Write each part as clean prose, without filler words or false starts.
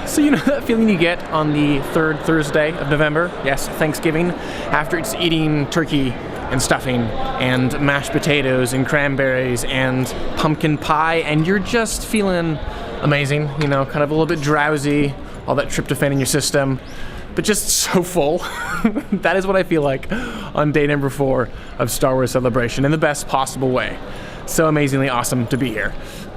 So you know that feeling you get on the third Thursday of November? Yes, Thanksgiving, after it's eating turkey and stuffing and mashed potatoes and cranberries and pumpkin pie, and you're just feeling amazing, you know, kind of a little bit drowsy, all that tryptophan in your system, but just so full. That is what I feel like on day number 4 of Star Wars Celebration in the best possible way. So amazingly awesome to be here.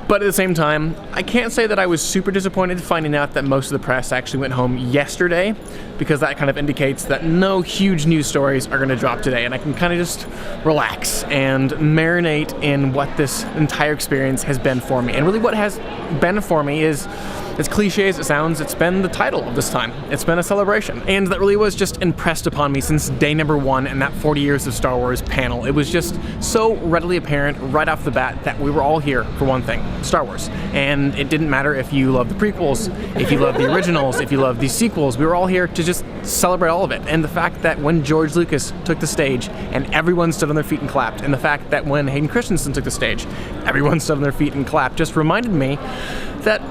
But at the same time, I can't say that I was super disappointed finding out that most of the press actually went home yesterday, because that kind of indicates that no huge news stories are going to drop today, and I can kind of just relax and marinate in what this entire experience has been for me. And really what has been for me is, as cliche as it sounds, it's been the title of this time. It's been a celebration. And that really was just impressed upon me since day number 1 and that 40 Years of Star Wars panel. It was just so readily apparent right off the bat that we were all here for one thing, Star Wars. And it didn't matter if you love the prequels, if you love the originals, if you love the sequels, we were all here to just celebrate all of it. And the fact that when George Lucas took the stage and everyone stood on their feet and clapped, and the fact that when Hayden Christensen took the stage, everyone stood on their feet and clapped, just reminded me that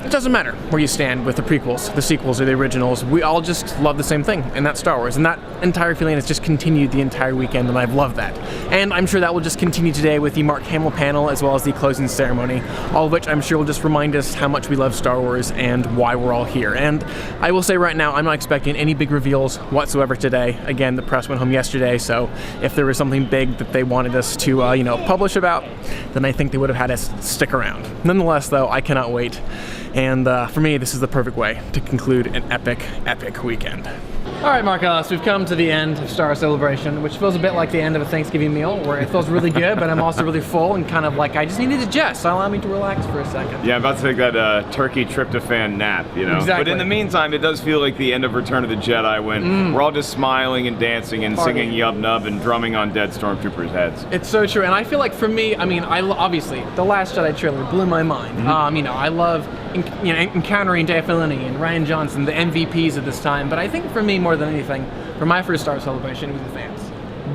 it doesn't matter where you stand with the prequels, the sequels, or the originals. We all just love the same thing, and that's Star Wars. And that entire feeling has just continued the entire weekend, and I've loved that. And I'm sure that will just continue today with the Mark Hamill panel, as well as the closing ceremony, all of which I'm sure will just remind us how much we love Star Wars and why we're all here. And I will say right now, I'm not expecting any big reveals whatsoever today. Again, the press went home yesterday, so if there was something big that they wanted us to, publish about, then I think they would have had us stick around. Nonetheless, though, I cannot wait. And for me, this is the perfect way to conclude an epic, epic weekend. All right, Mark Ellis, we've come to the end of Star Wars Celebration, which feels a bit like the end of a Thanksgiving meal, where it feels really good, but I'm also really full and kind of like I just needed to digest, so allow me to relax for a second. Yeah, I'm about to take that turkey tryptophan nap, you know. Exactly. But in the meantime, it does feel like the end of Return of the Jedi when we're all just smiling and dancing and singing Yub Nub and drumming on dead stormtroopers' heads. It's so true, and I feel like for me, I mean, obviously, The Last Jedi trailer blew my mind. I love encountering Dave Filoni and Rian Johnson, the MVPs of this time, but I think for me, more than anything, for my first Star Wars Celebration, it was the fans.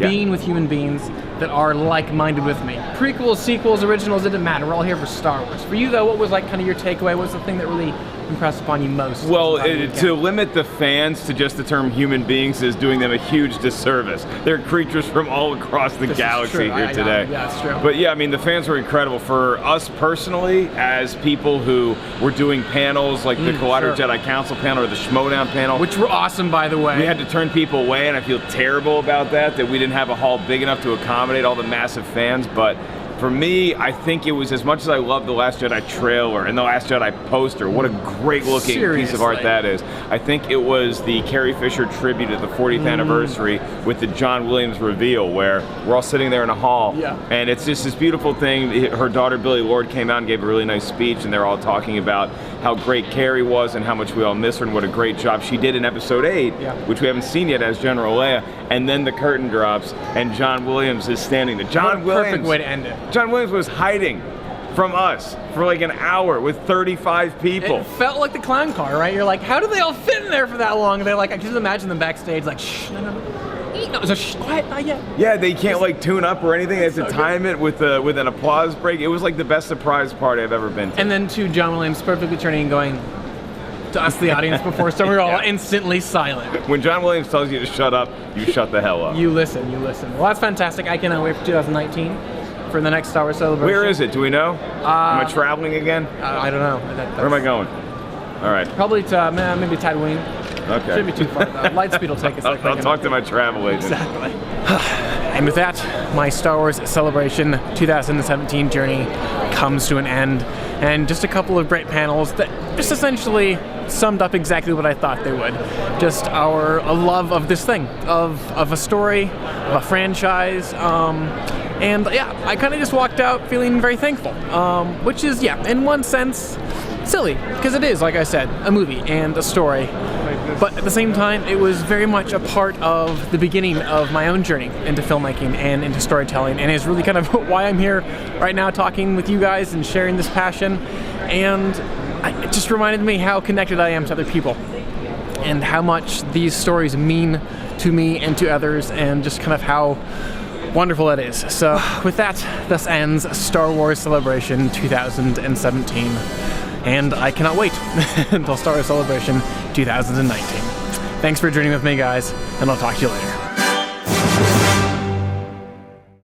Yeah. Being with human beings that are like-minded with me. Prequels, sequels, originals, it didn't matter. We're all here for Star Wars. For you, though, what was like kind of your takeaway? What was the thing that really impressed upon you most? Well, to limit the fans to just the term human beings is doing them a huge disservice. They're creatures from all across the galaxy here today. Yeah, it's true. But yeah, I mean, the fans were incredible. For us personally, as people who were doing panels like the Collider Jedi Council panel or the Schmodown panel, which were awesome, by the way. We had to turn people away, and I feel terrible about that we didn't have a hall big enough to accommodate all the massive fans. But for me, I think it was, as much as I love The Last Jedi trailer and The Last Jedi poster, what a great looking piece of art that is. I think it was the Carrie Fisher tribute at the 40th anniversary with the John Williams reveal, where we're all sitting there in a hall, and it's just this beautiful thing. Her daughter Billie Lourd came out and gave a really nice speech, and they're all talking about how great Carrie was and how much we all miss her and what a great job she did in Episode 8, which we haven't seen yet as General Leia. And then the curtain drops, and John Williams is standing there. Perfect way to end it. John Williams was hiding from us for like an hour with 35 people. It felt like the clown car, right? You're like, how do they all fit in there for that long? And they're like, I just imagine them backstage like, shh, no, quiet, not yet. Yeah, they can't like tune up or anything. They have to time it with an applause break. It was like the best surprise party I've ever been to. And then to John Williams perfectly turning and going to us, the audience, before, so we're all instantly silent. When John Williams tells you to shut up, you shut the hell up. You listen. Well, that's fantastic. I cannot wait for 2019 for the next Star Wars Celebration. Where is it? Do we know? Am I traveling again? I don't know. Where am I going? All right. Probably to maybe Tatooine. Okay. Shouldn't be too far, though. Lightspeed will take us. I'll talk to my travel agent. Exactly. And with that, my Star Wars Celebration 2017 journey comes to an end. And just a couple of great panels that just essentially summed up exactly what I thought they would. Just our love of this thing, of a story, of a franchise. And yeah, I kind of just walked out feeling very thankful, which is, in one sense, silly, because it is, like I said, a movie and a story. But at the same time, it was very much a part of the beginning of my own journey into filmmaking and into storytelling, and is really kind of why I'm here right now talking with you guys and sharing this passion. And it just reminded me how connected I am to other people and how much these stories mean to me and to others, and just kind of how wonderful it is. So with that, thus ends Star Wars Celebration 2017. and I cannot wait until Star Wars Celebration 2019. Thanks for journeying with me, guys, and I'll talk to you later.